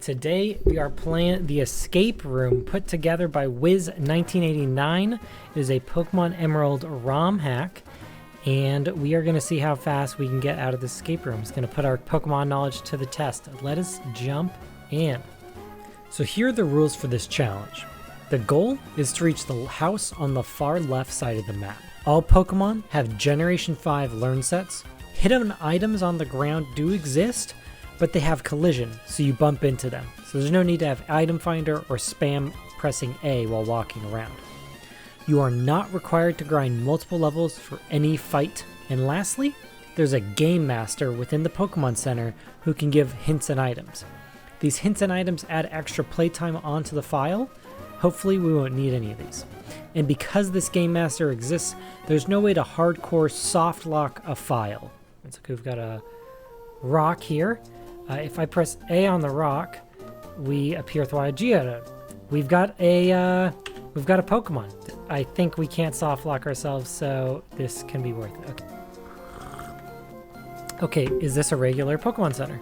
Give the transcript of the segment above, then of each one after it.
Today we are playing the escape room put together by Wiz1989. It is a Pokemon Emerald ROM hack, and we are going to see how fast we can get out of the escape room. It's going to put our Pokemon knowledge to the test. Let us jump in. So here are the rules for this challenge. The goal is to reach the house on the far left side of the map. All Pokemon have Generation 5 learn sets. Hidden items on the ground do exist, but they have collision, so you bump into them. So there's no need to have item finder or spam pressing A while walking around. You are not required to grind multiple levels for any fight. And lastly, there's a game master within the Pokemon Center who can give hints and items. These hints and items add extra playtime onto the file. Hopefully we won't need any of these. And because this game master exists, there's no way to hardcore soft lock a file. It's like we've got a rock here. If I press A on the rock, we appear through a Geodude. We've got a Pokemon. I think we can't soft lock ourselves, so this can be worth it. Okay, is this a regular Pokemon Center?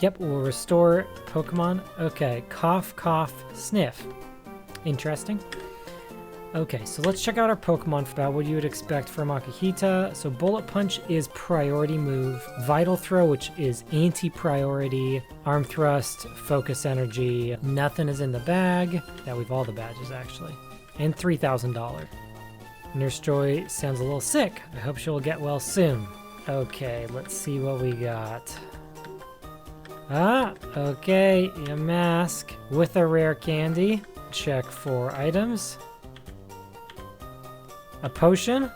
Yep, we'll restore Pokemon. Okay, cough, cough, sniff. Interesting. Okay, so let's check out our Pokemon for about what you would expect for Makuhita. So Bullet Punch is priority move. Vital Throw, which is anti-priority. Arm Thrust, Focus Energy. Nothing is in the bag. Yeah, we've all the badges, actually. And $3,000. Nurse Joy sounds a little sick. I hope she'll get well soon. Okay, let's see what we got. Okay, a mask with a rare candy. Check for items. A potion,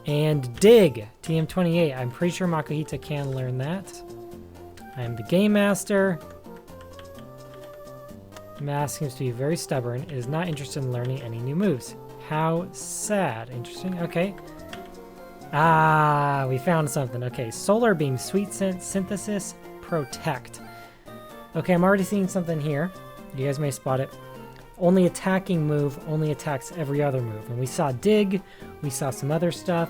and dig, TM28. I'm pretty sure Makuhita can learn that. I am the game master. Mask seems to be very stubborn. It is not interested in learning any new moves. How sad. Interesting. Okay. We found something. Okay, Solar Beam, Sweet Synthesis, Protect. Okay, I'm already seeing something here. You guys may spot it. Only attacking move only attacks every other move. And we saw Dig, we saw some other stuff.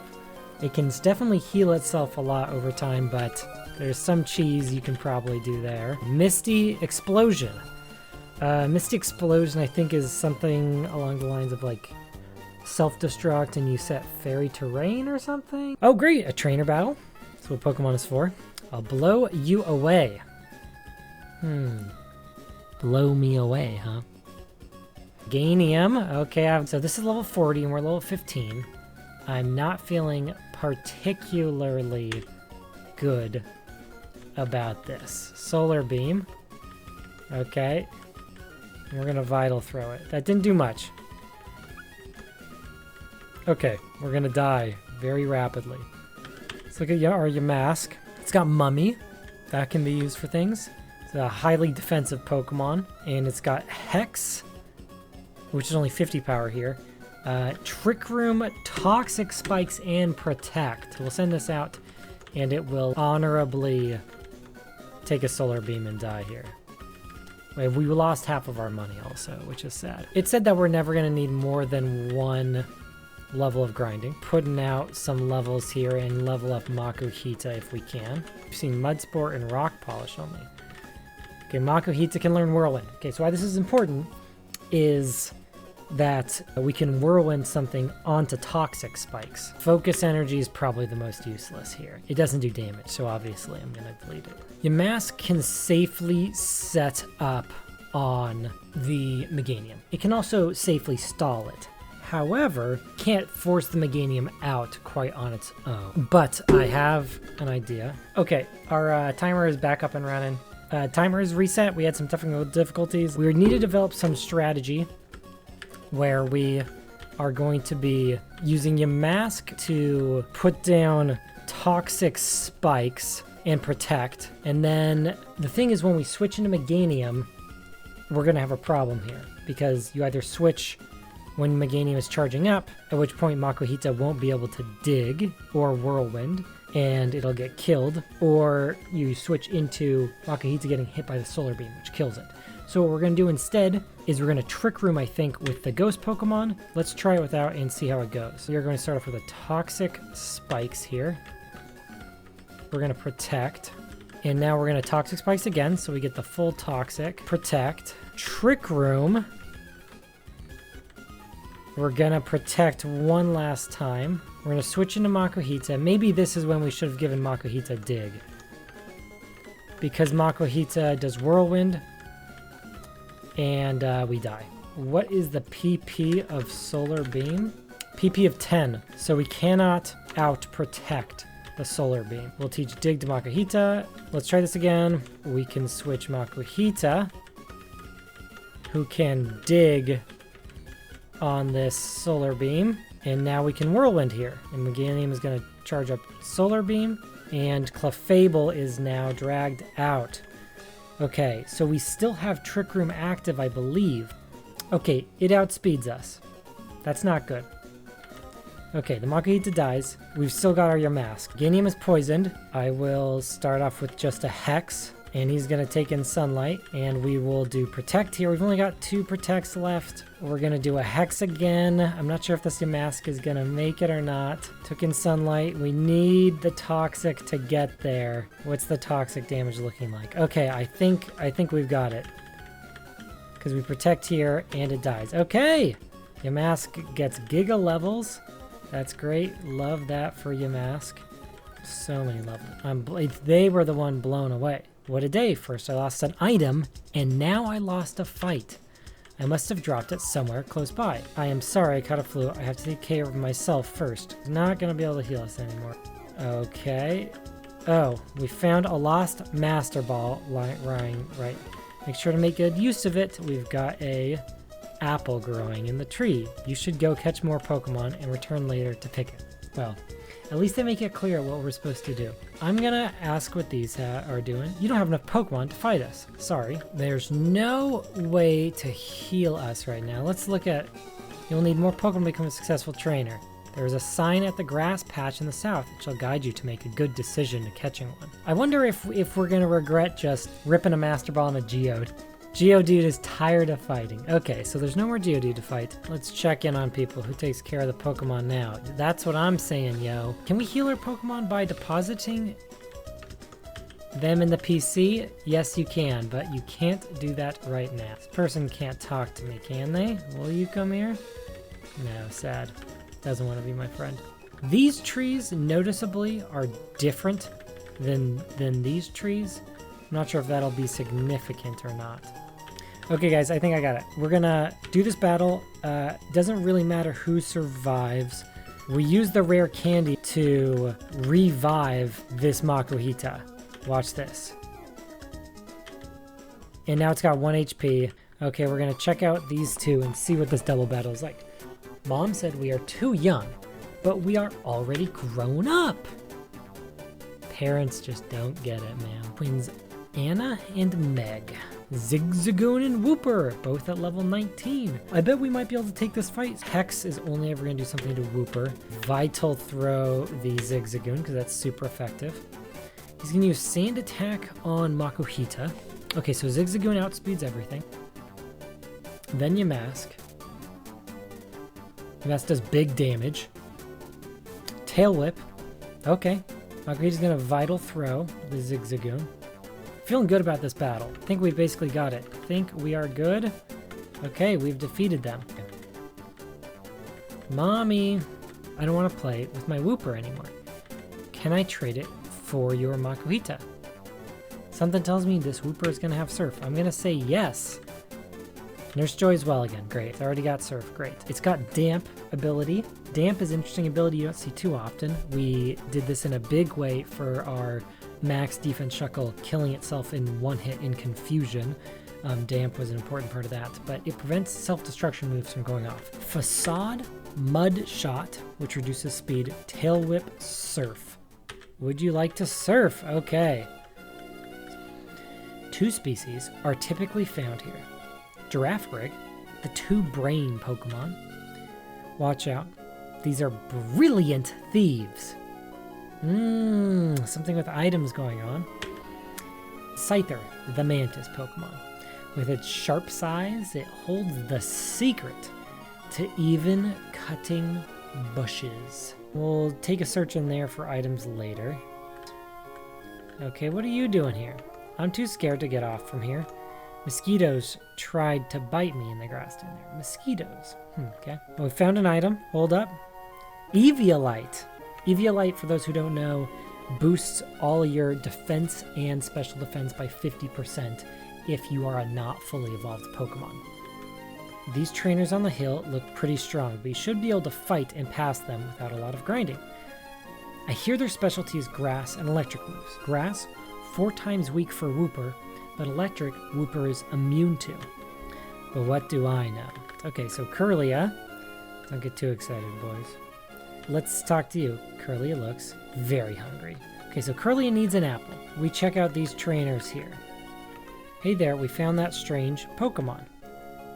It can definitely heal itself a lot over time, but there's some cheese you can probably do there. Misty Explosion. Misty Explosion, I think, is something along the lines of like self-destruct and you set fairy terrain or something. Oh, great, a trainer battle. That's what Pokemon is for. I'll blow you away. Blow me away, huh? Ganium. Okay, so this is level 40 and we're level 15. I'm not feeling particularly good about this. Solar Beam. Okay. And we're going to Vital Throw it. That didn't do much. Okay, we're going to die very rapidly. Let's look at your mask. It's got Mummy. That can be used for things. It's a highly defensive Pokemon. And it's got Hex, which is only 50 power here. Trick Room, Toxic Spikes, and Protect. We'll send this out, and it will honorably take a Solar Beam and die here. Wait, we lost half of our money also, which is sad. It said that we're never going to need more than one level of grinding. Putting out some levels here and level up Makuhita if we can. We've seen Mudsport and Rock Polish only. Okay, Makuhita can learn Whirlwind. Okay, so why this is important is that we can whirlwind something onto Toxic Spikes. Focus Energy is probably the most useless here. It doesn't do damage, so obviously I'm going to delete it. Your mask can safely set up on the Meganium. It can also safely stall it. However, can't force the Meganium out quite on its own. But I have an idea. Okay, our timer is back up and running. Timer is reset. We had some technical difficulties. We need to develop some strategy where we are going to be using your mask to put down Toxic Spikes and Protect. And then the thing is, when we switch into Meganium, we're going to have a problem here because you either switch when Meganium is charging up, at which point Makuhita won't be able to dig or Whirlwind, and it'll get killed, or you switch into Makuhita getting hit by the Solar Beam, which kills it. So what we're going to do instead is we're going to Trick Room, I think, with the Ghost Pokemon. Let's try it without and see how it goes. We're going to start off with a Toxic Spikes here. We're going to Protect, And now we're going to Toxic Spikes again, so we get the full Toxic. Protect. Trick Room. We're going to Protect one last time. We're going to switch into Makuhita. Maybe this is when we should have given Makuhita Dig. Because Makuhita does Whirlwind. And we die. What is the PP of Solar Beam? PP of 10. So we cannot out-protect the Solar Beam. We'll teach Dig to Makuhita. Let's try this again. We can switch Makuhita, who can Dig on this Solar Beam. And now we can Whirlwind here. And Meganium is going to charge up Solar Beam. And Clefable is now dragged out. Okay, so we still have Trick Room active, I believe. Okay, it outspeeds us. That's not good. Okay, the Makuhita dies. We've still got our Yamask. Ganium is poisoned. I will start off with just a Hex, and he's going to take in Sunlight, and we will do Protect here. We've only got 2 Protects left. We're going to do a Hex again. I'm not sure if this Yamask is going to make it or not. Took in Sunlight. We need the Toxic to get there. What's the Toxic damage looking like? Okay, I think we've got it. Because we Protect here, and it dies. Okay! Yamask gets Giga levels. That's great. Love that for Yamask. So many levels. They were the one blown away. What a day. First I lost an item, and now I lost a fight. I must have dropped it somewhere close by. I am sorry I caught a flu. I have to take care of myself first. Not going to be able to heal us anymore. Okay. Oh, we found a lost Master Ball lying right. Make sure to make good use of it. We've got a apple growing in the tree. You should go catch more Pokemon and return later to pick it. Well, at least they make it clear what we're supposed to do. I'm gonna ask what these are doing. You don't have enough Pokemon to fight us. Sorry. There's no way to heal us right now. Let's look at... You'll need more Pokemon to become a successful trainer. There is a sign at the grass patch in the south that shall guide you to make a good decision to catching one. I wonder if we're gonna regret just ripping a Master Ball and a Geode. Geodude is tired of fighting. Okay, so there's no more Geodude to fight. Let's check in on people. Who takes care of the Pokemon now? That's what I'm saying, yo. Can we heal our Pokemon by depositing them in the PC? Yes, you can, but you can't do that right now. This person can't talk to me, can they? Will you come here? No, sad. Doesn't want to be my friend. These trees noticeably are different than these trees. I'm not sure if that'll be significant or not. Okay, guys, I think I got it. We're gonna do this battle. Doesn't really matter who survives. We use the rare candy to revive this Makuhita. Watch this. And now it's got 1 HP. Okay, we're gonna check out these two and see what this double battle is like. Mom said we are too young, but we are already grown up. Parents just don't get it, man. Twins Anna and Meg. Zigzagoon and Wooper, both at level 19. I bet we might be able to take this fight. Hex is only ever going to do something to Wooper. Vital Throw the Zigzagoon, because that's super effective. He's going to use Sand Attack on Makuhita. Okay, so Zigzagoon outspeeds everything. Then Yamask. Yamask does big damage. Tail Whip. Okay. Makuhita's going to Vital Throw the Zigzagoon. Feeling good about this battle. I think we basically got it. I think we are good. Okay, we've defeated them. Mommy, I don't want to play with my Wooper anymore. Can I trade it for your Makuhita? Something tells me this Wooper is going to have Surf. I'm going to say yes. Nurse Joy's well again. Great. It's already got Surf. Great. It's got Damp ability. Damp is an interesting ability you don't see too often. We did this in a big way for our max defense Shuckle killing itself in one hit in Confusion. Damp was an important part of that, but it prevents self-destruction moves from going off. Facade, Mud Shot, which reduces speed, Tail Whip, Surf. Would you like to surf? Okay. 2 species are typically found here. Giraffrig, the 2 brain Pokemon. Watch out. These are brilliant thieves. Something with items going on. Scyther, the Mantis Pokemon. With its sharp size, it holds the secret to even cutting bushes. We'll take a search in there for items later. Okay, what are you doing here? I'm too scared to get off from here. Mosquitoes tried to bite me in the grass down there. Mosquitoes. Okay. Well, we found an item. Hold up. Eviolite. Eviolite, for those who don't know, boosts all your defense and special defense by 50% if you are a not fully evolved Pokemon. These trainers on the hill look pretty strong, but you should be able to fight and pass them without a lot of grinding. I hear their specialty is grass and electric moves. Grass, 4 times weak for Wooper, but electric, Wooper is immune to. But what do I know? Okay, so Kirlia. Don't get too excited, boys. Let's talk to you. Kirlia looks very hungry. Okay, so Kirlia needs an apple. We check out these trainers here. Hey there, we found that strange Pokemon.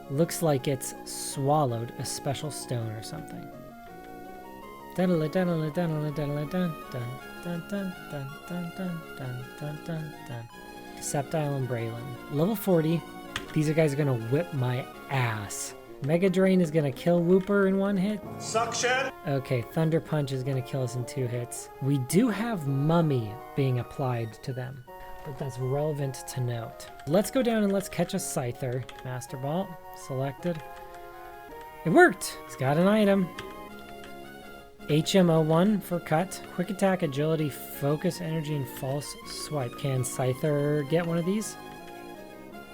Looks like it's swallowed a special stone or something. Sceptile and Braylon. Level 40. These guys are gonna whip my ass. Mega Drain is gonna kill Wooper in 1 hit. Suction! Okay, Thunder Punch is gonna kill us in 2 hits. We do have Mummy being applied to them, but that's relevant to note. Let's go down and let's catch a Scyther. Master Ball, selected. It worked! He's got an item. HMO1 for cut. Quick attack, agility, focus, energy, and false swipe. Can Scyther get one of these?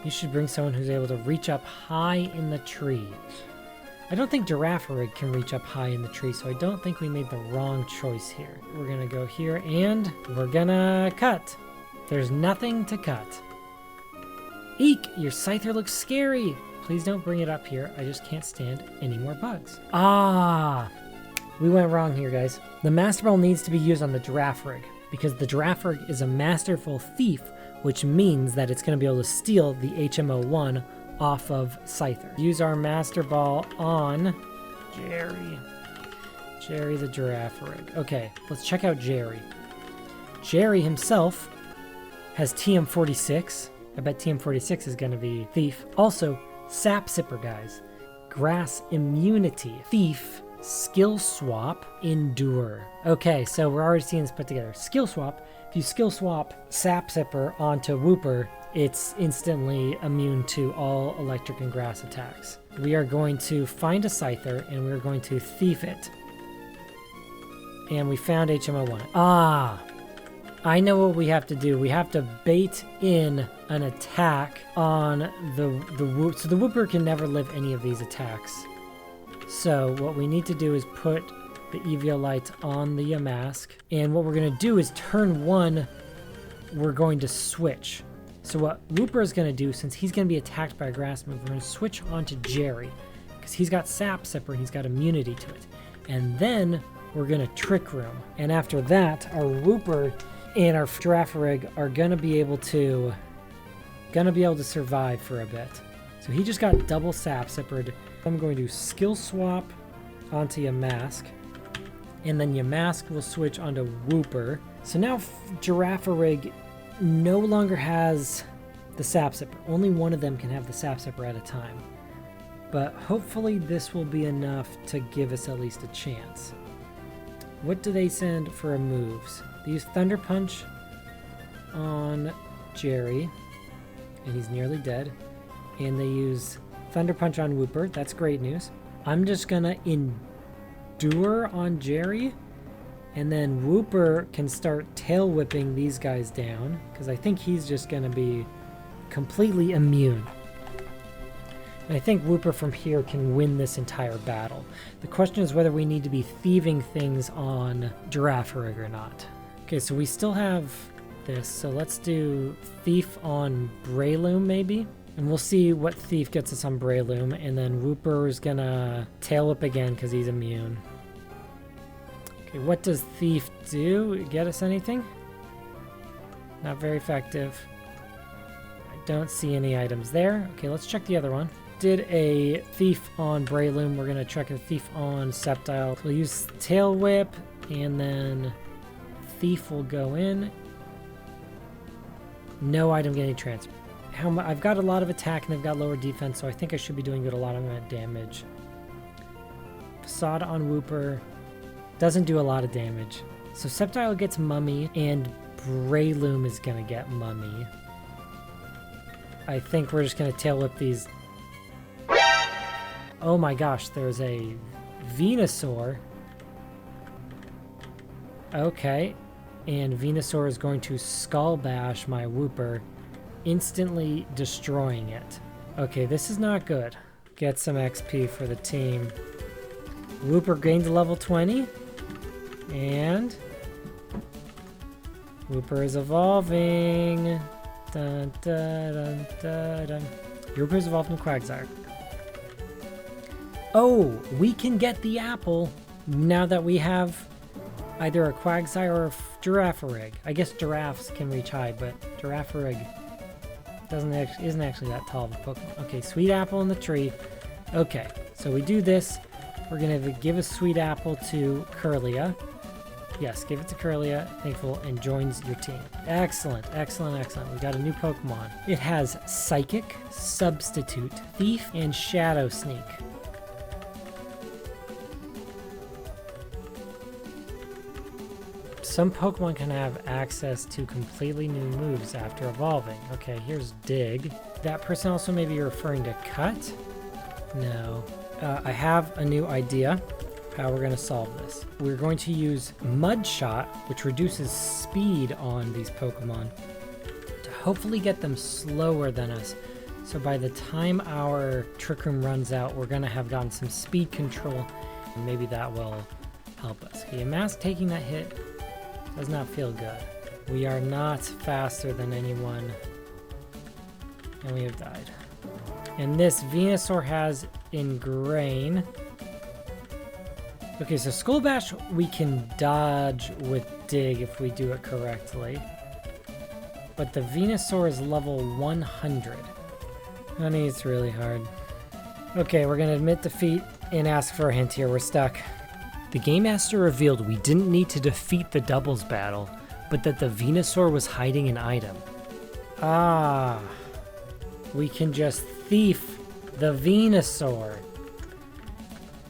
You should bring someone who's able to reach up high in the tree. I don't think Girafarig can reach up high in the tree, so I don't think we made the wrong choice here. We're gonna go here and we're gonna cut. There's nothing to cut. Eek! Your Scyther looks scary! Please don't bring it up here. I just can't stand any more bugs. Ah! We went wrong here, guys. The Master Ball needs to be used on the Girafarig, because the Girafarig is a masterful thief, which means that it's going to be able to steal the HMO1 off of Scyther. Use our Master Ball on Jerry. Jerry the Girafarig. Okay, let's check out Jerry. Jerry himself has TM46. I bet TM46 is going to be Thief. Also, Sap Sipper, guys. Grass Immunity. Thief. Skill Swap. Endure. Okay, so we're already seeing this put together. Skill Swap. If you skill swap Sap Sipper onto Wooper, it's instantly immune to all electric and grass attacks. We are going to find a Scyther, and we're going to thief it. And we found HMO1. Ah! I know what we have to do. We have to bait in an attack on the Wooper. So the Wooper can never live any of these attacks. So what we need to do is put the Eviolite on the Yamask. And what we're going to do is turn 1, we're going to switch. So what Wooper is going to do, since he's going to be attacked by a grass move, we're going to switch onto Jerry. Because he's got Sap Sipper and he's got immunity to it. And then we're going to Trick Room. And after that, our Wooper and our Girafarig are going to be able to survive for a bit. So he just got double Sap Sippered. I'm going to skill swap onto Yamask. And then Yamask will switch onto Wooper. So now Girafarig no longer has the Sap Sipper. Only one of them can have the Sap Sipper at a time. But hopefully this will be enough to give us at least a chance. What do they send for moves? They use Thunder Punch on Jerry, and he's nearly dead. And they use Thunder Punch on Wooper. That's great news. I'm just gonna Endure on Jerry, and then Wooper can start tail whipping these guys down, because I think he's just gonna be completely immune. And I think Wooper from here can win this entire battle. The question is whether we need to be thieving things on Girafarig or not. Okay, so we still have this, so let's do Thief on Breloom maybe? And we'll see what Thief gets us on Breloom, and then Wooper is gonna tail whip again because he's immune. Okay, what does Thief do? Get us anything? Not very effective. I don't see any items there. Okay, let's check the other one. Did a Thief on Breloom. We're gonna check a Thief on Sceptile. We'll use Tail Whip, and then Thief will go in. No item getting transferred. I've got a lot of attack and they've got lower defense, so I think I should be doing good a lot of damage. Facade on Wooper doesn't do a lot of damage. So Sceptile gets Mummy, and Greyloom is gonna get Mummy. I think we're just gonna tail whip these. Oh my gosh, there's a Venusaur. Okay, and Venusaur is going to Skull Bash my Wooper, instantly destroying it. Okay, this is not good. Get some XP for the team. Wooper gained to level 20, and Wooper is evolving. Dun, dun, dun, dun, dun. Wooper is evolved from Quagsire. Oh, we can get the apple now that we have either a Quagsire or a Girafarig. I guess giraffes can reach high, but Girafarig isn't actually that tall of a Pokemon. Okay, sweet apple in the tree. Okay, so we do this. We're gonna give a sweet apple to Curlia. Yes, give it to Curlia, thankful, and joins your team. Excellent, excellent, excellent. We got a new Pokemon. It has Psychic, Substitute, Thief, and Shadow Sneak. Some Pokemon can have access to completely new moves after evolving. Okay, here's Dig. That person also may be referring to Cut? No. I have a new idea how we're going to solve this. We're going to use Mud Shot, which reduces speed on these Pokemon, to hopefully get them slower than us. So by the time our Trick Room runs out, we're going to have gotten some speed control, and maybe that will help us. Okay, Mask taking that hit does not feel good. We are not faster than anyone, and we have died. And this Venusaur has Ingrain. Okay, so Skull Bash we can dodge with Dig if we do it correctly. But the Venusaur is level 100. Honey, it's really hard. Okay, we're gonna admit defeat and ask for a hint here. We're stuck. The Game Master revealed we didn't need to defeat the doubles battle, but that the Venusaur was hiding an item. Ah, we can just thief the Venusaur.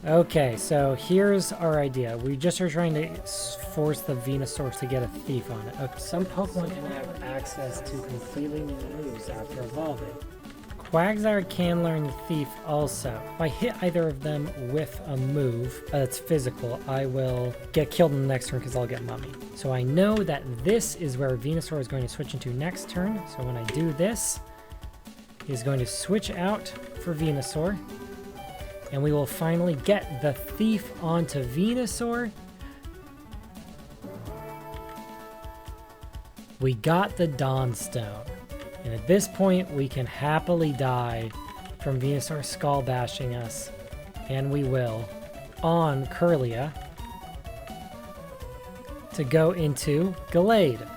Okay, so here's our idea. We just are trying to force the Venusaur to get a thief on it. Okay. Some Pokemon can have access to completely new moves after evolving. Quagsire can learn the Thief also. If I hit either of them with a move that's physical, I will get killed in the next turn because I'll get Mummy. So I know that this is where Venusaur is going to switch into next turn. So when I do this, he's going to switch out for Venusaur. And we will finally get the Thief onto Venusaur. We got the Dawnstone. And at this point, we can happily die from Venusaur Skull Bashing us. And we will. On Curlia. To go into Gallade.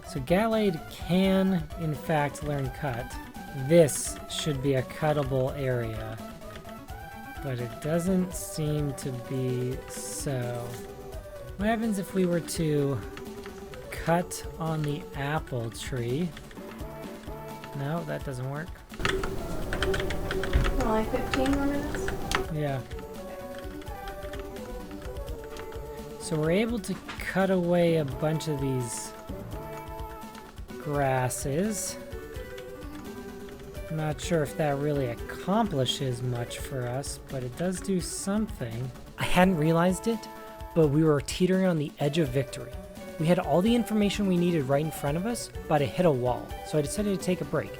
So Gallade can, in fact, learn Cut. This should be a cuttable area. But it doesn't seem to be so. What happens if we were to cut on the apple tree? No, that doesn't work. Only 15 more minutes? Yeah. So we're able to cut away a bunch of these grasses. I'm not sure if that really accomplishes much for us, but it does do something. I hadn't realized it, but we were teetering on the edge of victory. We had all the information we needed right in front of us, but it hit a wall, so I decided to take a break.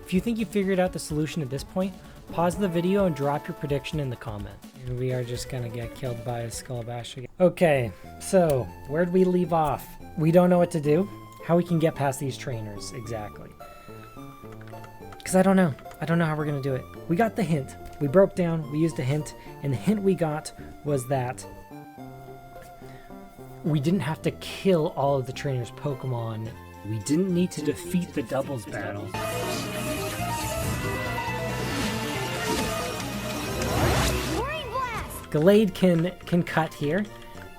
If you think you figured out the solution at this point, pause the video and drop your prediction in the comment. And we are just gonna get killed by a Skull Bash again. Okay, so where'd we leave off? We don't know what to do, how we can get past these trainers exactly. Because I don't know how we're gonna do it. We got the hint, we broke down, we used a hint, and the hint we got was that we didn't have to kill all of the trainers' Pokemon. We didn't need to defeat the doubles battle. Gallade can cut here.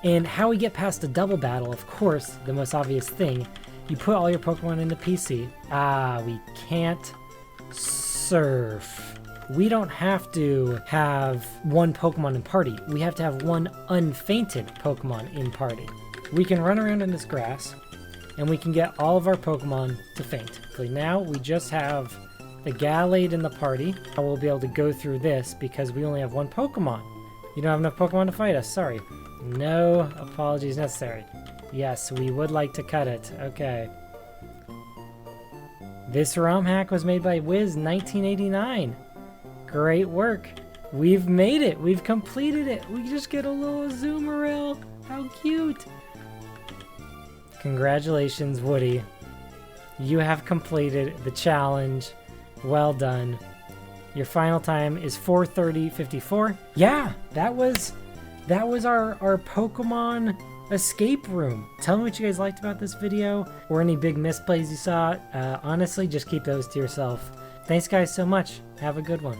And how we get past a double battle, of course, the most obvious thing, you put all your Pokemon in the PC. Ah, we can't surf. We don't have to have one Pokemon in party. We have to have one unfainted Pokemon in party. We can run around in this grass, and we can get all of our Pokemon to faint. Okay, now we just have the Gallade in the party. Now we'll be able to go through this because we only have one Pokemon. You don't have enough Pokemon to fight us, sorry. No apologies necessary. Yes, we would like to cut it. Okay. This ROM hack was made by Wiz 1989. Great work. We've made it. We've completed it. We just get a little Azumarill. How cute. Congratulations, Woody. You have completed the challenge. Well done. Your final time is 4:30:54. Yeah, that was our Pokemon escape room. Tell me what you guys liked about this video or any big misplays you saw. Honestly, just keep those to yourself. Thanks guys so much. Have a good one.